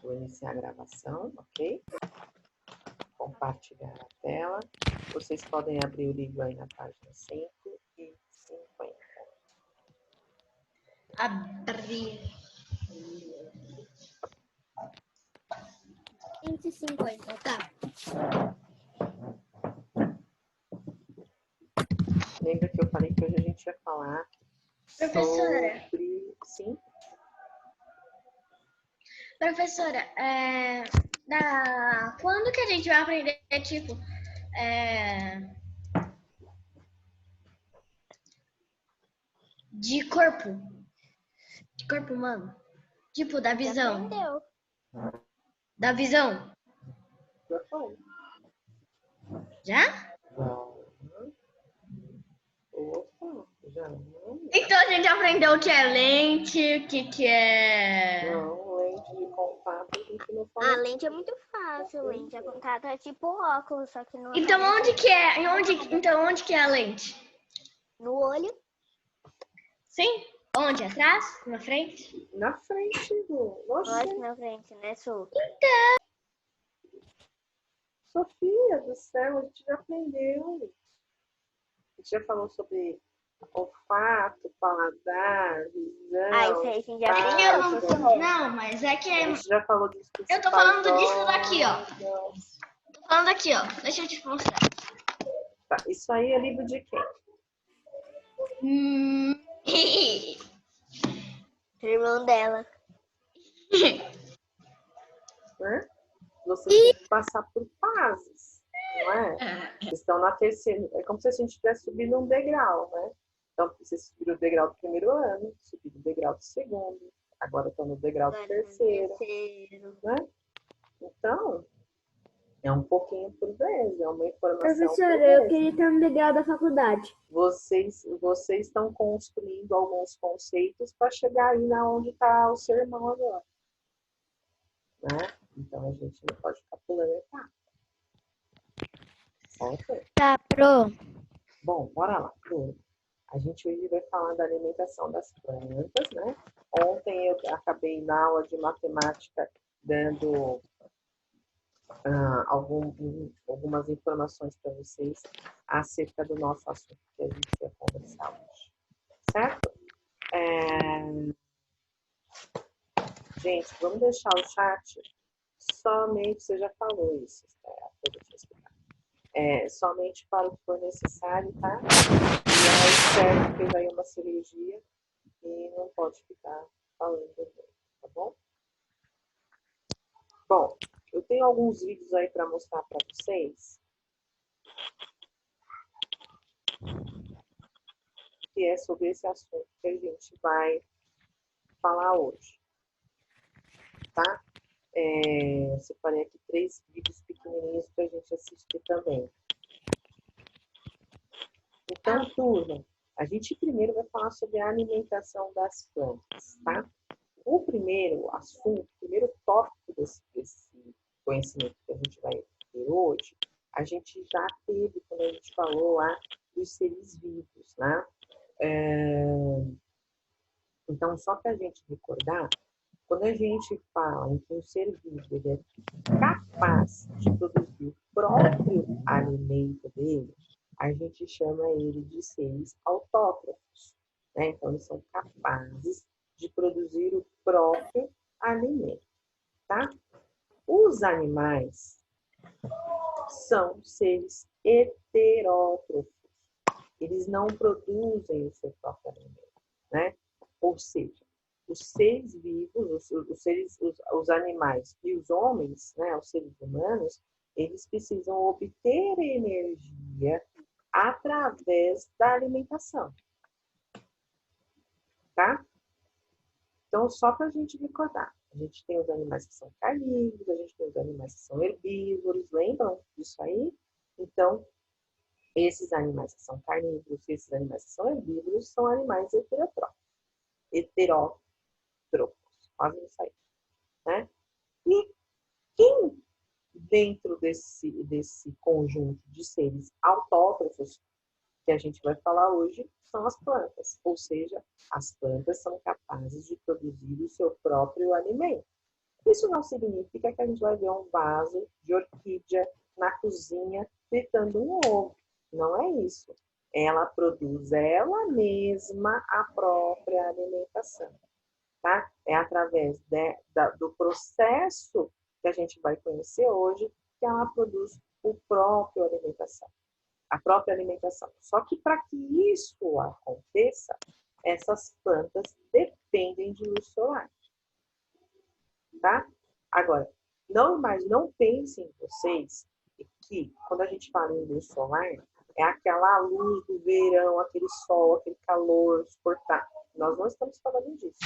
Vou iniciar a gravação, ok? Compartilhar a tela. Vocês podem abrir o livro aí na página 150. Abrir. 150, tá. Lembra que eu falei que hoje a gente ia falar Professora. sobre... Sim? Professora, quando que a gente vai aprender, tipo, de corpo humano? Tipo, da visão. Aprendeu. Da visão. Já foi. Já? Opa, já não. Então a gente aprendeu o que é lente, o que é... Não, lente de contato a gente não falou. A lente é muito fácil, lente de contato é tipo óculos, só que não Então onde que é? Onde que é a lente? no olho. Sim? Onde? Atrás? Na frente? Na frente, Lu. Lógico, na frente, né, Su? Sofia do céu, a gente já aprendeu. A gente já falou sobre olfato, paladar, visão. Ah, isso aí a gente já tato. aprendeu. Não, mas é que A gente já falou disso. eu tô falando disso daqui, ó. Tô falando aqui, ó. Deixa eu te mostrar. Tá, isso aí é livro de quem? Irmão dela. Né? Você tem que passar por fases, não é? Vocês estão na terceira. É como se a gente tivesse subindo um degrau, né? Então, vocês subiram o degrau do primeiro ano, subiram o degrau do segundo, agora estão no degrau do terceiro, né? Então, é um pouquinho por vez, é uma informação. Professora, eu queria estar no degrau da faculdade. Vocês estão construindo alguns conceitos para chegar aí na onde está o seu irmão agora, né? Então, a gente não pode ficar pulando etapa. Certo? Tá, pro. Bom, bora lá. A gente hoje vai falar da alimentação das plantas, né? Ontem eu acabei na aula de matemática dando algumas informações para vocês acerca do nosso assunto que a gente vai conversar hoje. Certo? Gente, vamos deixar o chat somente, você já falou isso, somente para o que for necessário, tá? E ela espera que fez aí uma cirurgia e não pode ficar falando, tá bom? Bom, eu tenho alguns vídeos aí para mostrar para vocês. Que é sobre esse assunto que a gente vai falar hoje. Tá? Separei aqui 3 vídeos pequenininhos para a gente assistir também. Então, turma, a gente primeiro vai falar sobre a alimentação das plantas, tá? O primeiro assunto, o primeiro tópico desse conhecimento que a gente vai ter hoje, a gente já teve quando a gente falou lá dos seres vivos, né? Então, só para a gente recordar, quando a gente fala em que um ser vivo ele é capaz de produzir o próprio alimento dele, a gente chama ele de seres autótrofos, né? Então, eles são capazes de produzir o próprio alimento, tá? Os animais são seres heterótrofos. Eles não produzem o seu próprio alimento, né? Ou seja, os seres vivos, os animais e os homens, né, os seres humanos, eles precisam obter energia através da alimentação. Tá? Então, só para a gente recordar, a gente tem os animais que são carnívoros, a gente tem os animais que são herbívoros, lembram disso aí? Então, esses animais que são carnívoros e esses animais que são herbívoros são animais heterótrofos, quase não saiu, né? E quem dentro desse conjunto de seres autótrofos que a gente vai falar hoje são as plantas, ou seja, as plantas são capazes de produzir o seu próprio alimento, Isso não significa que a gente vai ver um vaso de orquídea na cozinha fritando um ovo. Não é isso. Ela produz ela mesma a própria alimentação, tá? É através do processo que a gente vai conhecer hoje que ela produz a própria alimentação. Só que para que isso aconteça, essas plantas dependem de luz solar, tá? Agora, não pensem vocês que quando a gente fala em luz solar, é aquela luz do verão, aquele sol, aquele calor suportável. Nós não estamos falando disso.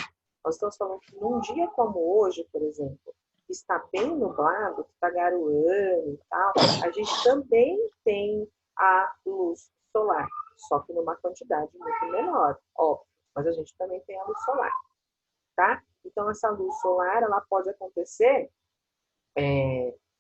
Nós estamos falando que num dia como hoje, por exemplo, que está bem nublado, que está garoando e tal, a gente também tem a luz solar, só que numa quantidade muito menor, óbvio, mas a gente também tem a luz solar, tá? Então, essa luz solar, ela pode acontecer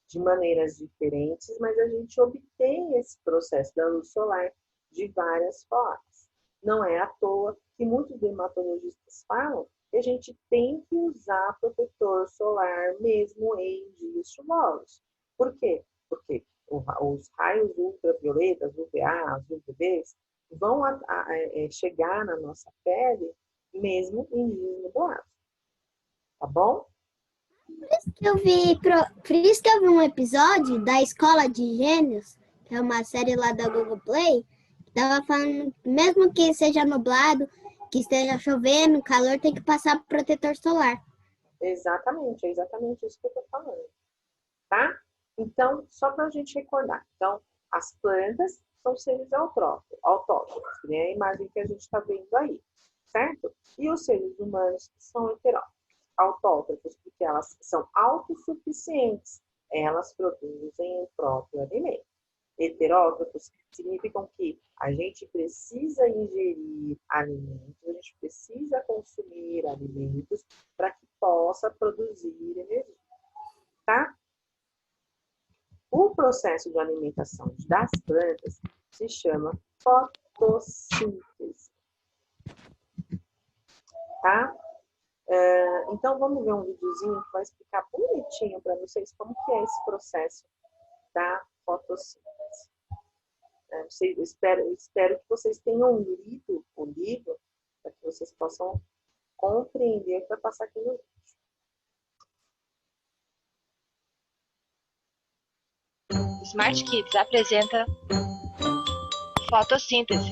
de maneiras diferentes, mas a gente obtém esse processo da luz solar de várias formas. Não é à toa que muitos dermatologistas falam que a gente tem que usar protetor solar mesmo em dias chuvosos. Por quê? Porque os raios ultravioletas, UVA, as UVBs, vão chegar na nossa pele mesmo em dias nublados. Tá bom? Por isso que eu vi um episódio da Escola de Gênios, que é uma série lá da Google Play, que tava falando, mesmo que seja nublado, que esteja chovendo, calor, tem que passar protetor solar. Exatamente, é exatamente isso que eu tô falando. Tá? Então, só para a gente recordar. Então, as plantas são seres autótrofos, que nem a imagem que a gente está vendo aí, certo? E os seres humanos são heterótrofos. Autótrofos, porque elas são autossuficientes, elas produzem o próprio alimento. Heterótrofos significam que a gente precisa ingerir alimentos, a gente precisa consumir alimentos para que possa produzir energia, tá? O processo de alimentação das plantas se chama fotossíntese, tá? Então, vamos ver um videozinho que vai explicar bonitinho para vocês como que é esse processo da fotossíntese. Eu espero que vocês tenham lido o livro para que vocês possam compreender o que vai passar aqui no vídeo. Smart Kids apresenta fotossíntese.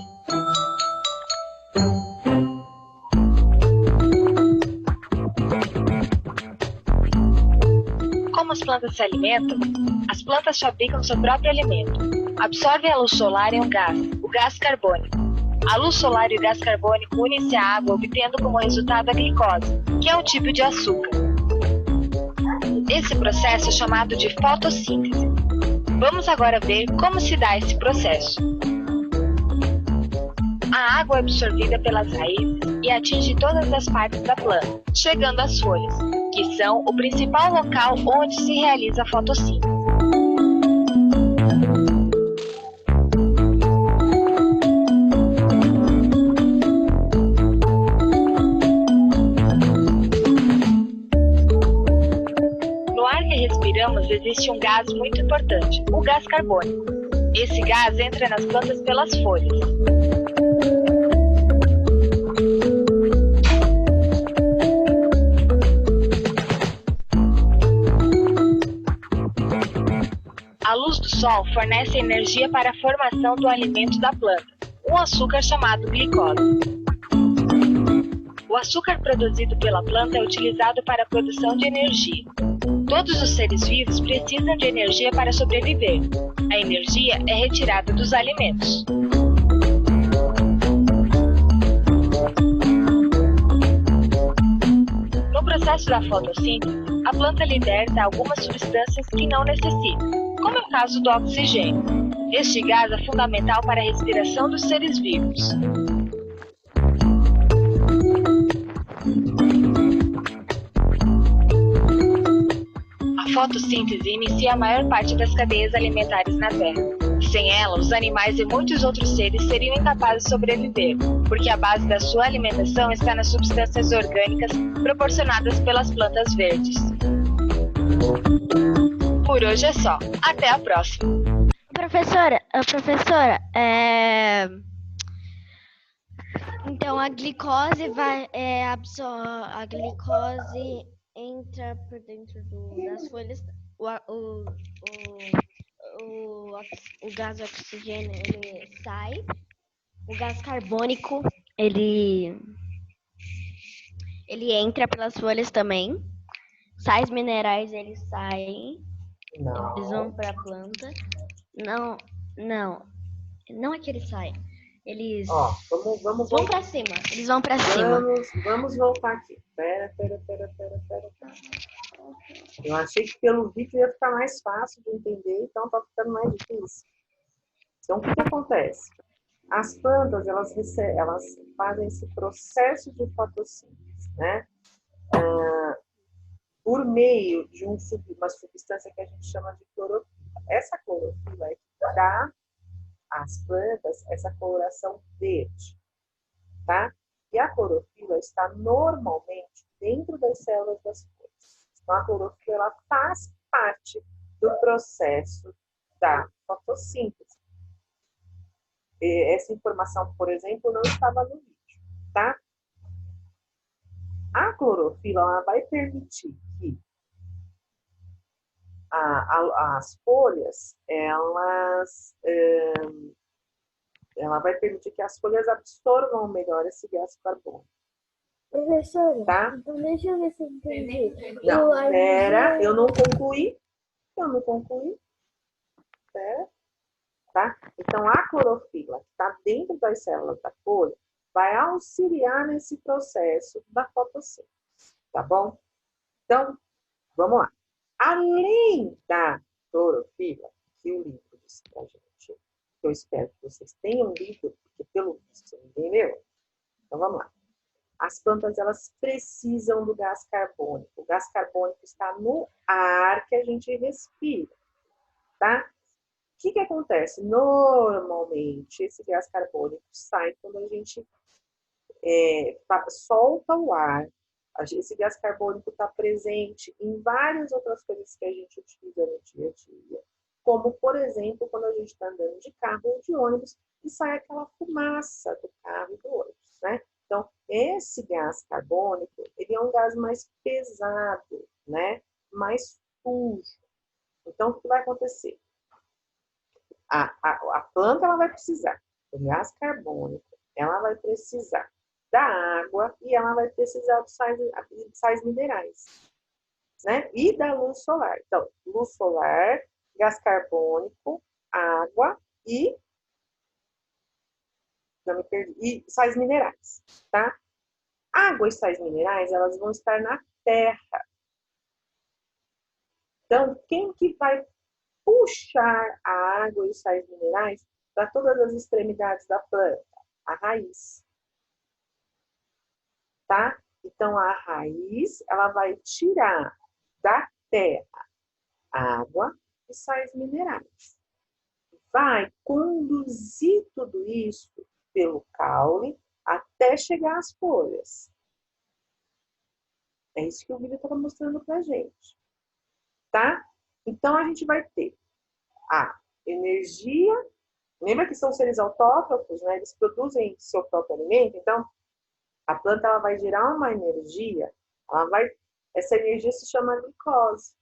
Como as plantas se alimentam? As plantas fabricam seu próprio alimento. Absorvem a luz solar em um gás, o gás carbônico. A luz solar e o gás carbônico unem-se à água, obtendo como resultado a glicose, que é um tipo de açúcar. Esse processo é chamado de fotossíntese. Vamos agora ver como se dá esse processo. A água é absorvida pelas raízes e atinge todas as partes da planta, chegando às folhas, que são o principal local onde se realiza a fotossíntese. No ar que respiramos existe um gás muito importante, o gás carbônico. Esse gás entra nas plantas pelas folhas. A luz do sol fornece energia para a formação do alimento da planta, um açúcar chamado glicose. O açúcar produzido pela planta é utilizado para a produção de energia. Todos os seres vivos precisam de energia para sobreviver. A energia é retirada dos alimentos. No processo da fotossíntese, a planta liberta algumas substâncias que não necessita, como é o caso do oxigênio. Este gás é fundamental para a respiração dos seres vivos. A fotossíntese inicia a maior parte das cadeias alimentares na Terra. Sem ela, os animais e muitos outros seres seriam incapazes de sobreviver, porque a base da sua alimentação está nas substâncias orgânicas proporcionadas pelas plantas verdes. Por hoje é só. Até a próxima. Professora, então a glicose a glicose entra por dentro das folhas, o gás oxigênio ele sai, o gás carbônico ele entra pelas folhas também, sais minerais eles saem, eles vão para a planta. Não é que eles saem. Eles Vamos vão para cima. Eles vão para cima. Vamos voltar aqui. Pera. Eu achei que pelo vídeo ia ficar mais fácil de entender, então tá ficando mais difícil. Então, o que acontece? As plantas, elas fazem esse processo de fotossíntese, né? Por meio de uma substância que a gente chama de clorofila. Essa clorofila é que dá às plantas essa coloração verde, tá? E a clorofila está normalmente dentro das células das folhas. Então, a clorofila ela faz parte do processo da fotossíntese. Essa informação, por exemplo, não estava no vídeo, tá? A clorofila ela vai permitir que as folhas, ela vai permitir que as folhas absorvam melhor esse gás carbônico. Professora, tá? então deixa eu ver se eu entendi. Não, pera, eu não concluí. Pera, tá? Então, a clorofila, que está dentro das células da folha, vai auxiliar nesse processo da fotossíntese, tá bom? Então, vamos lá. Além da clorofila, que o livro disse pra gente, eu espero que vocês tenham lido, porque pelo visto você entendeu. Então, vamos lá. As plantas, elas precisam do gás carbônico. O gás carbônico está no ar que a gente respira, tá? O que acontece? Normalmente, esse gás carbônico sai quando a gente solta o ar. Esse gás carbônico está presente em várias outras coisas que a gente utiliza no dia a dia. Como, por exemplo, quando a gente está andando de carro ou de ônibus e sai aquela fumaça do carro e do ônibus, né? Então, esse gás carbônico, ele é um gás mais pesado, né? Mais sujo. Então, o que vai acontecer? A planta ela vai precisar do gás carbônico, ela vai precisar da água e ela vai precisar de sais minerais, né? E da luz solar. Então, luz solar, gás carbônico, água e sais minerais, tá? Água e sais minerais, elas vão estar na terra. Então, quem que vai puxar a água e os sais minerais para todas as extremidades da planta? A raiz. Tá? Então, a raiz, ela vai tirar da terra água e sais minerais. Vai conduzir tudo isso pelo caule até chegar às folhas. É isso que o vídeo está mostrando para a gente. Tá? Então, a gente vai ter a energia. Lembra que são seres autótrofos, né? Eles produzem seu próprio alimento. Então, a planta ela vai gerar uma energia. Essa energia se chama glicose.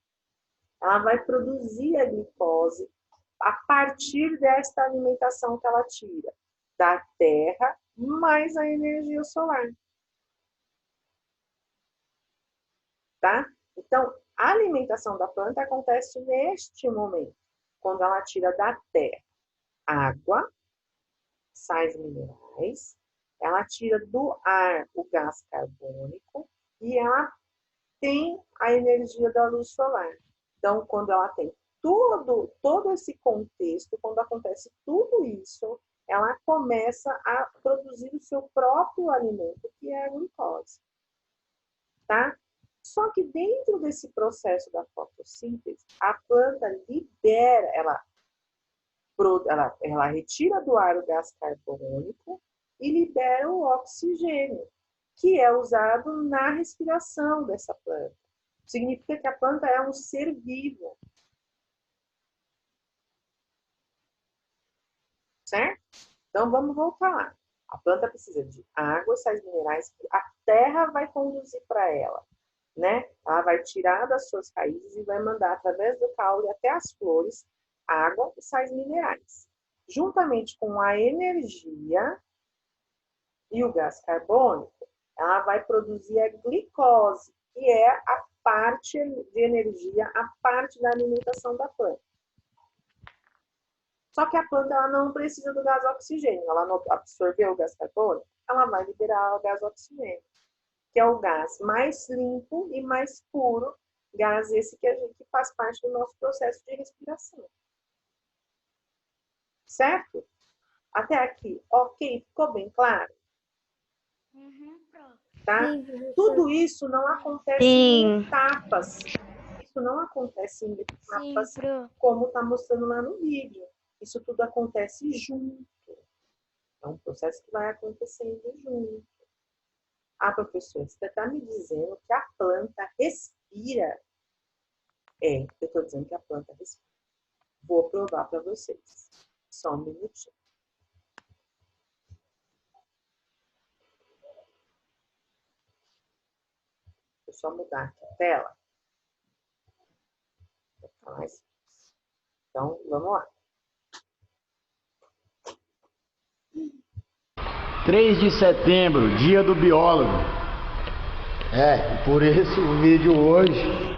Ela vai produzir a glicose a partir desta alimentação que ela tira da terra, mais a energia solar. Tá? Então, a alimentação da planta acontece neste momento, quando ela tira da terra água, sais minerais, ela tira do ar o gás carbônico e ela tem a energia da luz solar. Então, quando ela tem todo esse contexto, quando acontece tudo isso, ela começa a produzir o seu próprio alimento, que é a glicose. Tá? Só que dentro desse processo da fotossíntese, a planta libera, ela retira do ar o gás carbônico e libera o oxigênio, que é usado na respiração dessa planta. significa que a planta é um ser vivo. Certo? Então, vamos voltar lá. A planta precisa de água, sais minerais que a terra vai conduzir para ela, né? Ela vai tirar das suas raízes e vai mandar através do caule até as flores água e sais minerais. Juntamente com a energia e o gás carbônico, ela vai produzir a glicose, que é a parte de energia, a parte da alimentação da planta. Só que a planta ela não precisa do gás oxigênio. Ela não absorveu o gás carbônico, ela vai liberar o gás oxigênio, que é o gás mais limpo e mais puro, gás esse que faz parte do nosso processo de respiração. Certo? Até aqui, ok? Ficou bem claro? Tá? Tudo isso não acontece em etapas. Isso não acontece em etapas como está mostrando lá no vídeo. Isso tudo acontece junto. É um processo que vai acontecendo junto. Ah, professor, você está me dizendo que a planta respira? É, eu estou dizendo que a planta respira. Vou provar para vocês. Só um minutinho. Deixa eu só mudar aqui a tela. Então, vamos lá. 3 de setembro, dia do biólogo. E por isso o vídeo hoje,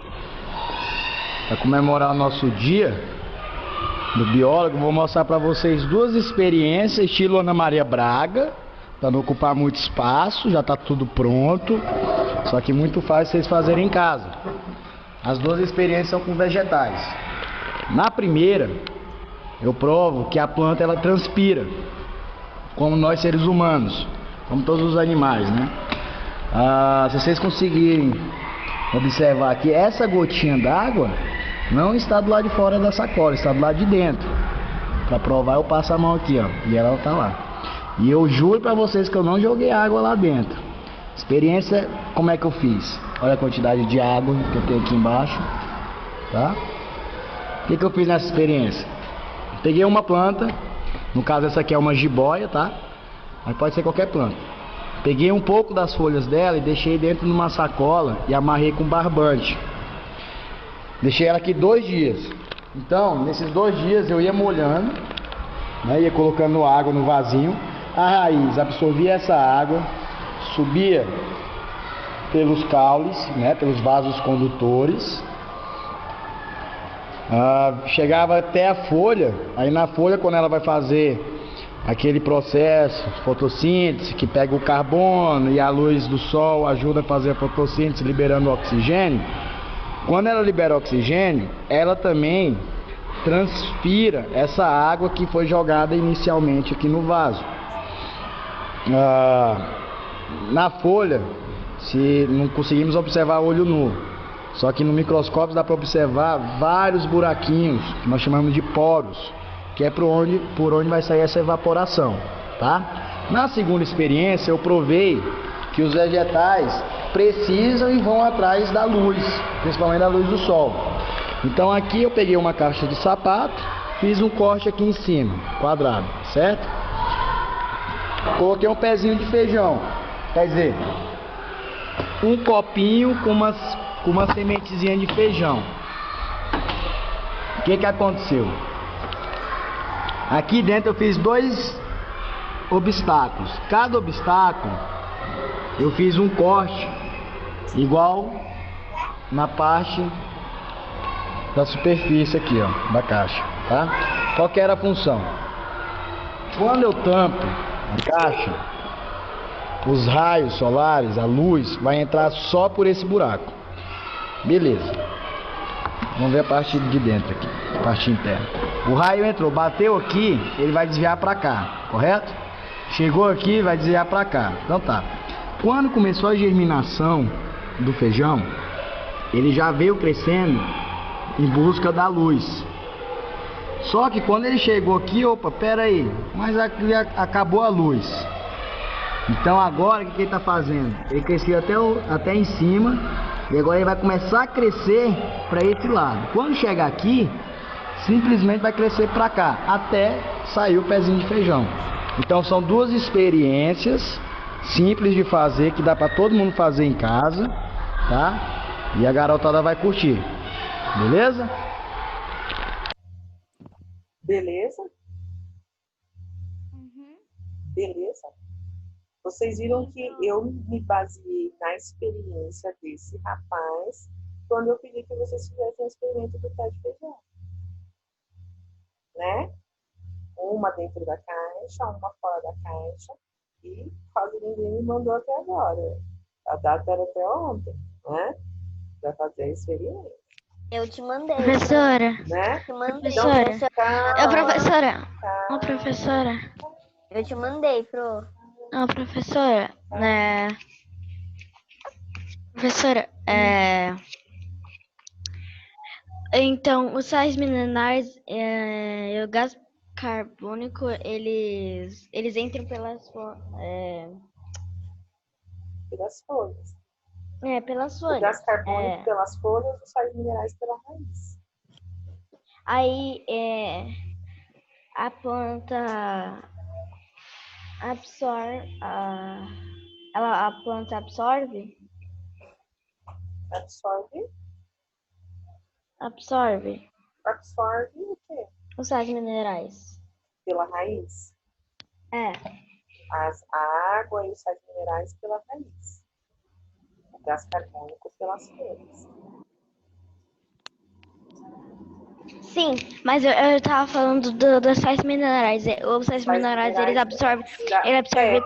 para comemorar o nosso dia do biólogo, vou mostrar para vocês duas experiências estilo Ana Maria Braga, para não ocupar muito espaço, já está tudo pronto, só que muito fácil vocês fazerem em casa. As duas experiências são com vegetais. Na primeira, eu provo que a planta ela transpira, como nós seres humanos, como todos os animais, né? Se vocês conseguirem observar aqui, essa gotinha d'água não está do lado de fora da sacola, está do lado de dentro. Para provar, eu passo a mão aqui, ó, e ela tá lá. E eu juro para vocês que eu não joguei água lá dentro. Experiência, como é que eu fiz? Olha a quantidade de água que eu tenho aqui embaixo, tá? O que eu fiz nessa experiência? Peguei uma planta, no caso essa aqui é uma jiboia, tá? Mas pode ser qualquer planta. Peguei um pouco das folhas dela e deixei dentro de uma sacola e amarrei com barbante. Deixei ela aqui 2 dias. Então, nesses 2 dias eu ia molhando, né? Ia colocando água no vasinho. A raiz absorvia essa água, subia pelos caules, né? Pelos vasos condutores. Chegava até a folha. Aí na folha, quando ela vai fazer aquele processo fotossíntese, que pega o carbono e a luz do sol ajuda a fazer a fotossíntese liberando o oxigênio, quando ela libera o oxigênio, ela também transpira essa água que foi jogada inicialmente aqui no vaso. Na folha, se não conseguimos observar olho nu, só que no microscópio dá para observar vários buraquinhos, que nós chamamos de poros, que é por onde vai sair essa evaporação, tá? Na segunda experiência eu provei que os vegetais precisam e vão atrás da luz, principalmente da luz do sol. Então aqui eu peguei uma caixa de sapato, fiz um corte aqui em cima, quadrado, certo? Coloquei um pezinho de feijão, quer dizer, um copinho com uma sementezinha de feijão. O que aconteceu? Aqui dentro eu fiz 2 obstáculos. Cada obstáculo eu fiz um corte igual na parte da superfície aqui, ó, da caixa, tá? Qual que era a função? Quando eu tampo a caixa, os raios solares, a luz, vai entrar só por esse buraco. Beleza. Vamos ver a parte de dentro aqui, a parte interna. O raio entrou, bateu aqui, ele vai desviar para cá, correto? Chegou aqui, vai desviar para cá. Então tá. Quando começou a germinação do feijão, ele já veio crescendo em busca da luz. Só que quando ele chegou aqui, opa, pera aí, mas aqui acabou a luz. Então agora o que ele está fazendo? Ele cresceu até em cima E agora ele vai começar a crescer para esse lado. Quando chegar aqui, simplesmente vai crescer para cá, até sair o pezinho de feijão. Então são duas experiências simples de fazer, que dá para todo mundo fazer em casa, tá? E a garotada vai curtir. Beleza? Beleza? Beleza? Vocês viram que eu me baseei na experiência desse rapaz quando eu pedi que vocês fizessem um experimento do pé de feijão. Né? Uma dentro da caixa, uma fora da caixa, e quase ninguém me mandou até agora. A data era até ontem, né? Para fazer a experiência. Eu te mandei. Professora. Né? Te mandei. Professora. Calma, Professora. calma. Professora. Eu te mandei, pro. Professora. Professora, então, os sais minerais e o gás carbônico, eles entram Pelas folhas. pelas O gás folhas. carbônico pelas folhas, os sais minerais pela raiz. Aí, a planta absorve, a planta absorve Absorve o quê? os sais minerais. Pela raiz. A água e os sais minerais pela raiz. O gás carbônico pelas folhas. Sim, mas eu tava falando dos sais minerais. Os sais minerais, eles absorvem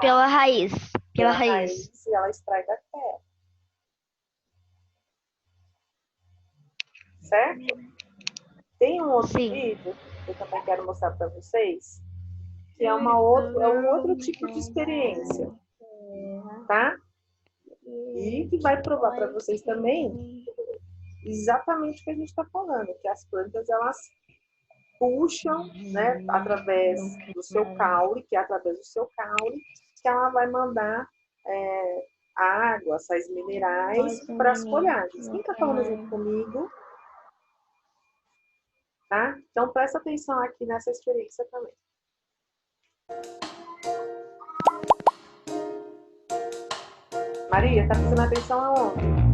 pela raiz. Pela raiz. E ela extrai da terra. Certo? Tem um outro vídeo que eu também quero mostrar para vocês, que é um outro tipo de experiência, tá? E que vai provar para vocês também exatamente o que a gente está falando, que as plantas, elas puxam, né, através do seu caule, que ela vai mandar água, sais minerais para as folhagens. Quem está falando junto comigo? Tá? Então, presta atenção aqui nessa experiência também. Maria, tá prestando atenção aonde?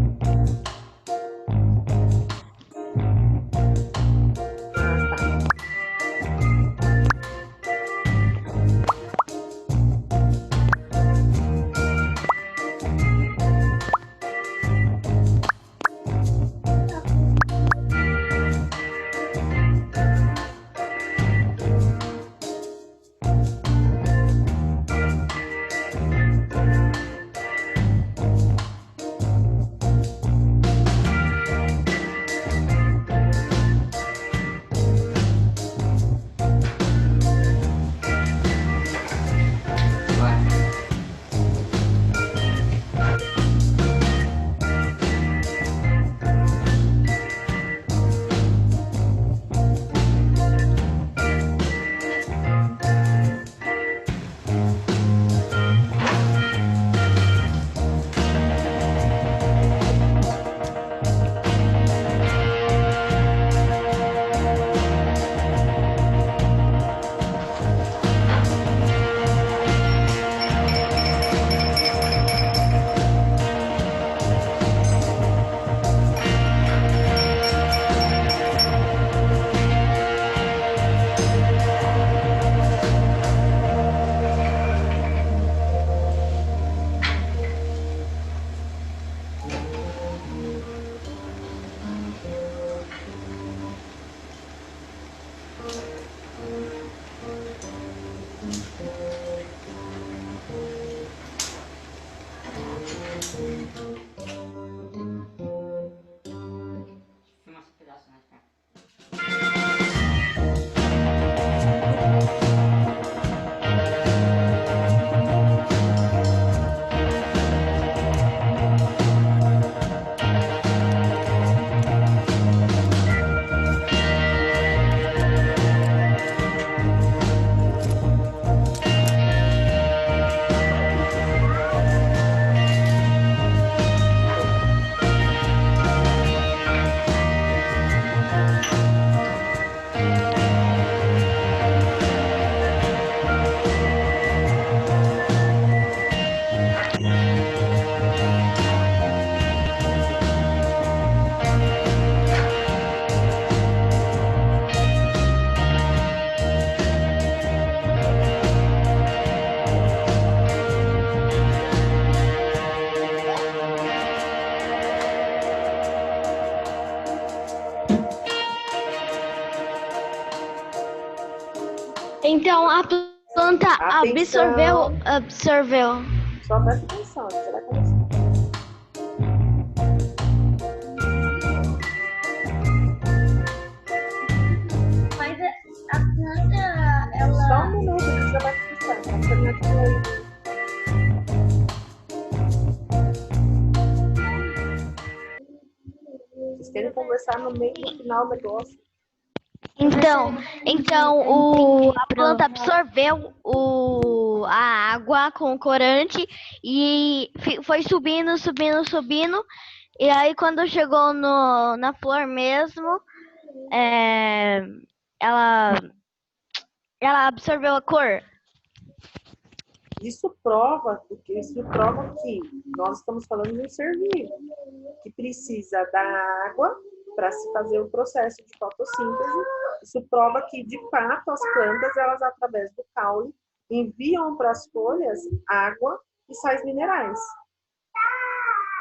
Então a planta Atenção. absorveu. Só presta atenção, você vai começar. Mas a planta, Só um minuto, a gente já vai começar. Tá terminando de ler. Vocês querem conversar no meio do final do negócio? Então a planta absorveu a água com o corante e foi subindo, subindo, subindo. E aí quando chegou na flor mesmo, ela absorveu a cor. Isso prova que nós estamos falando de um ser vivo, que precisa da água para se fazer o processo de fotossíntese. Isso prova que, de fato, as plantas, elas através do caule, enviam para as folhas água e sais minerais.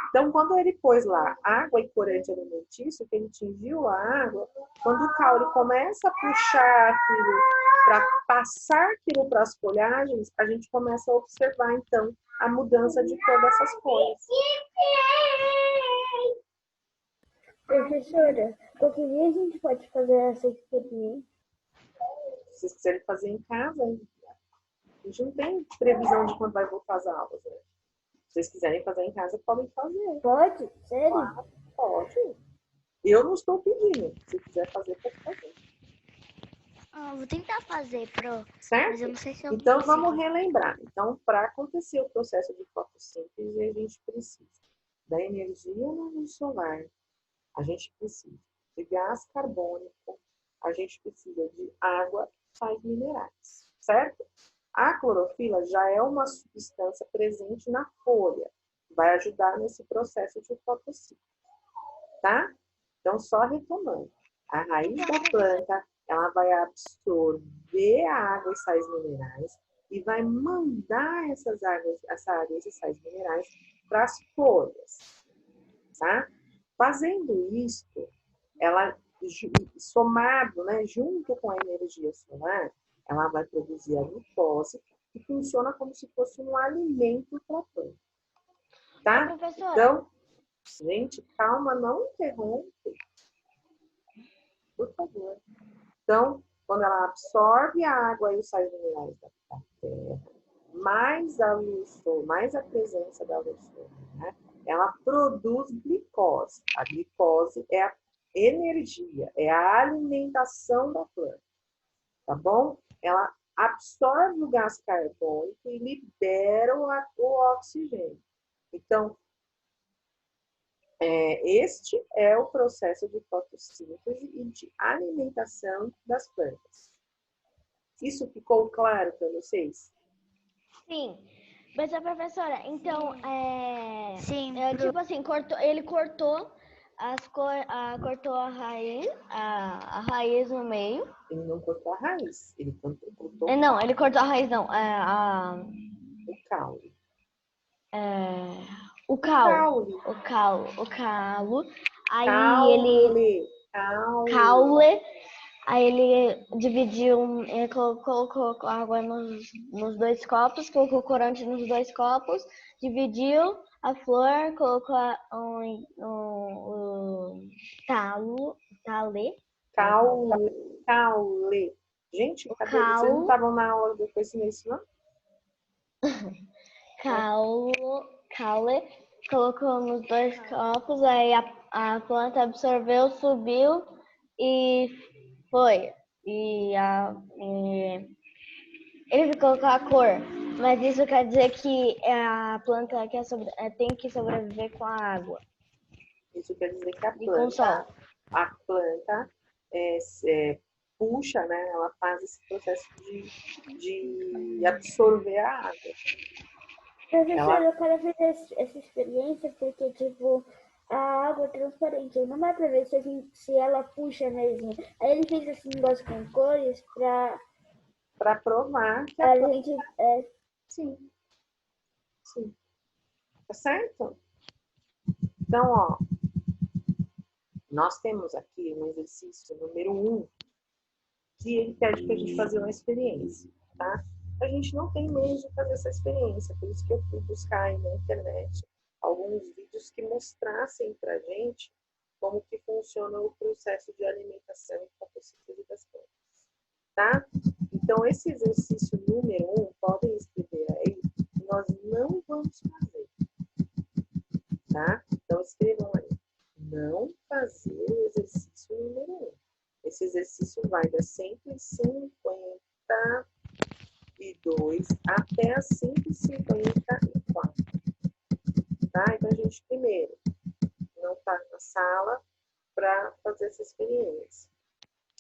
Então, quando ele pôs lá água e corante alimentício, que ele tingiu a água, quando o caule começa a puxar aquilo para passar aquilo para as folhagens, a gente começa a observar, então, a mudança de cor dessas folhas. Professora, qualquer dia a gente pode fazer essa experiência? Se vocês quiserem fazer em casa, a gente não tem previsão de quando vai voltar as aulas, né? Se vocês quiserem fazer em casa, podem fazer. Pode? Sério? Claro, pode. Eu não estou pedindo. Se quiser fazer, pode fazer. Vou tentar fazer, Certo? mas eu não sei se eu Então, vamos relembrar. Então, para acontecer o processo de fotossíntese, a gente precisa da energia na luz solar, a gente precisa de gás carbônico, a gente precisa de água e sais minerais, certo? A clorofila já é uma substância presente na folha, que vai ajudar nesse processo de fotossíntese, tá? Então, só retomando. A raiz da planta, ela vai absorver a água e sais minerais e vai mandar essa água e esses sais minerais para as folhas, tá? Fazendo isso, ela, somado, né, junto com a energia solar, ela vai produzir a glicose, que funciona como se fosse um alimento para a planta, tá? Professora. Então, gente, calma, não interrompe. Por favor. Então, quando ela absorve a água e os sais minerais da terra, mais a luz solar, mais a presença da luz solar, né, ela produz glicose. A glicose é a energia, é a alimentação da planta, tá bom? Ela absorve o gás carbônico e libera o oxigênio. Então, este é o processo de fotossíntese e de alimentação das plantas. Isso ficou claro para vocês? Sim. Mas a professora, então, Sim. tipo assim, ele cortou cortou a raiz no meio. Ele não cortou a raiz, ele cortou Não, ele cortou a raiz não, o caule. O caulo. Aí caule. Aí ele dividiu, ele colocou água nos 2 copos, colocou corante nos 2 copos, dividiu a flor, colocou o Caule. Gente, cadê? Vocês não estavam na aula do isso, não? Caule, colocou nos 2 copos, aí a planta absorveu, subiu e foi. E ele colocou a cor, mas isso quer dizer que a planta tem que sobreviver com a água. Isso quer dizer que a E com o sol. planta puxa, né? Ela faz esse processo de absorver a água. Professora, eu quero fazer essa experiência porque, tipo, a água é transparente. Não dá pra ver se ela puxa mesmo. Aí ele fez esse negócio com cores para provar que a gente... Sim. Tá certo? Então, ó, nós temos aqui no exercício número 1, e ele pede para a gente fazer uma experiência, tá? A gente não tem meio de fazer essa experiência, por isso que eu fui buscar aí na internet alguns vídeos que mostrassem para a gente como que funciona o processo de alimentação e fotossíntese das plantas, tá? Então, esse exercício número 1, podem escrever aí, nós não vamos fazer, tá? Então, escrevam aí, não fazer o exercício número 1. Esse exercício vai das 152 até a 154, tá? Então, a gente primeiro não está na sala para fazer essa experiência,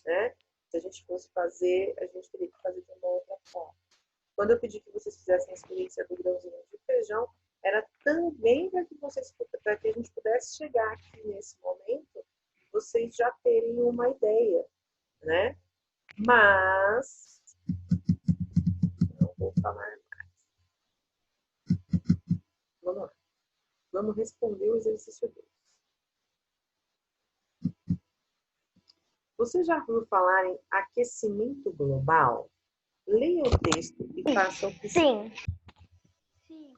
né? Se a gente fosse fazer, a gente teria que fazer de uma outra forma. Quando eu pedi que vocês fizessem a experiência do grãozinho de feijão, era também para que a gente pudesse chegar aqui nesse momento, vocês já terem uma ideia, né? Mas não vou falar mais. Vamos lá. Vamos responder o exercício 2. Você já ouviu falar em aquecimento global? Leia o texto e faça o que Sim.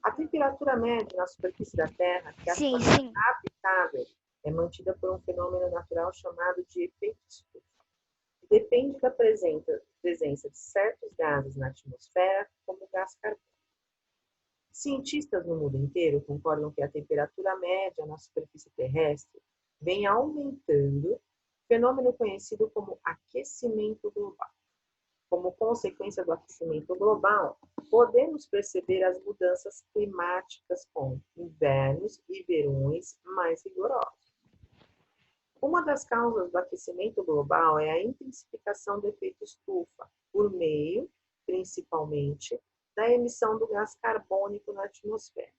A temperatura média na superfície da Terra, que é a Sim, superfície sim. habitável, é mantida por um fenômeno natural chamado de efeito estufa. Depende da presença de certos gases na atmosfera, como o gás carbônico. Cientistas no mundo inteiro concordam que a temperatura média na superfície terrestre vem aumentando, fenômeno conhecido como aquecimento global. Como consequência do aquecimento global, podemos perceber as mudanças climáticas com invernos e verões mais rigorosos. Uma das causas do aquecimento global é a intensificação do efeito estufa, por meio, principalmente, da emissão do gás carbônico na atmosfera.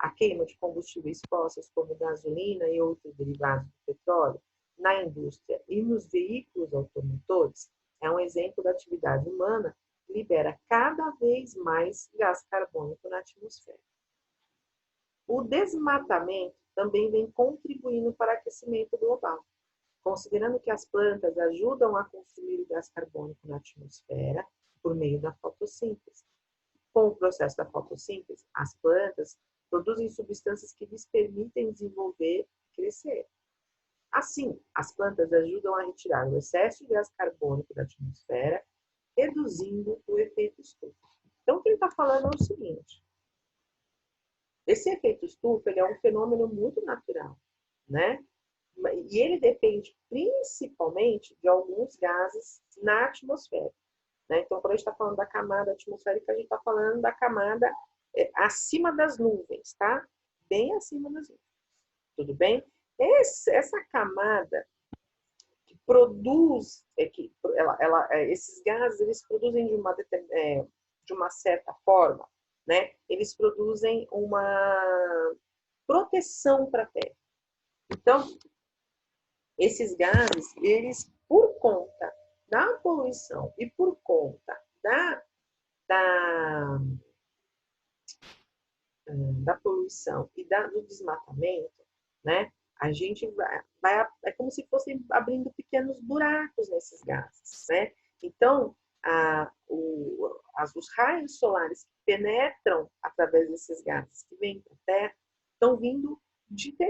A queima de combustíveis fósseis, como gasolina e outros derivados do petróleo, na indústria e nos veículos automotores, é um exemplo da atividade humana que libera cada vez mais gás carbônico na atmosfera. O desmatamento também vem contribuindo para o aquecimento global, considerando que as plantas ajudam a consumir o gás carbônico na atmosfera por meio da fotossíntese. Com o processo da fotossíntese, as plantas produzem substâncias que lhes permitem desenvolver e crescer. Assim, as plantas ajudam a retirar o excesso de gás carbônico da atmosfera, reduzindo o efeito estufa. Então, o que ele está falando é o seguinte: esse efeito estufa ele é um fenômeno muito natural, né? E ele depende principalmente de alguns gases na atmosfera, né? Então, quando a gente está falando da camada atmosférica, a gente está falando da camada acima das nuvens, tá? Bem acima das nuvens. Tudo bem? Essa camada que produz, esses gases, eles produzem de uma certa forma, né? Eles produzem uma proteção para a Terra. Então, esses gases, eles, por conta da poluição e por conta da poluição e do desmatamento, né? A gente é como se fossem abrindo pequenos buracos nesses gases, né? Então, os raios solares que penetram através desses gases que vêm para a Terra estão vindo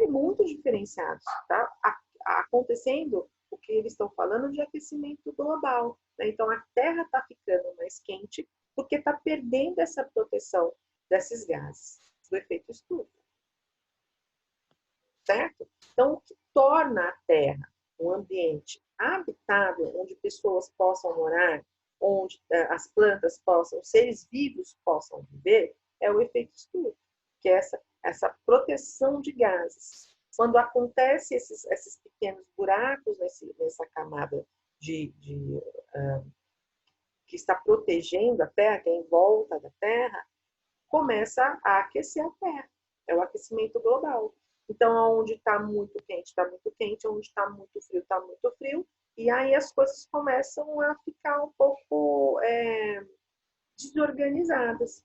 muito diferenciados, tá? Acontecendo o que eles estão falando de aquecimento global, né? Então, a Terra está ficando mais quente porque está perdendo essa proteção desses gases, do efeito estufa. Certo? Então, o que torna a Terra um ambiente habitável, onde pessoas possam morar, onde as plantas possam, os seres vivos possam viver, é o efeito estufa, que é essa proteção de gases. Quando acontece esses pequenos buracos nessa camada que está protegendo a Terra, que é em volta da Terra, começa a aquecer a Terra. É o aquecimento global. Então, onde está muito quente, onde está muito frio, e aí as coisas começam a ficar um pouco desorganizadas,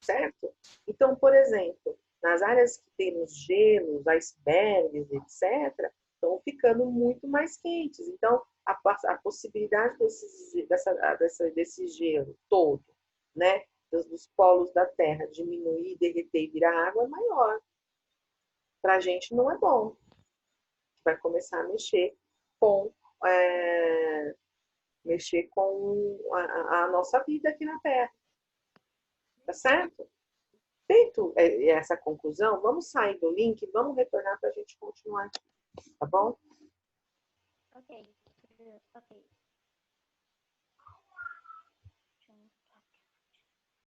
certo? Então, por exemplo, nas áreas que temos gelos, icebergs, etc., estão ficando muito mais quentes. Então, a a possibilidade desse gelo todo, né, dos polos da Terra diminuir, derreter e virar água é maior. Para a gente não é bom. Vai começar a mexer com a nossa vida aqui na Terra. Tá certo? Feito essa conclusão, vamos sair do link e vamos retornar para a gente continuar aqui. Tá bom? Ok.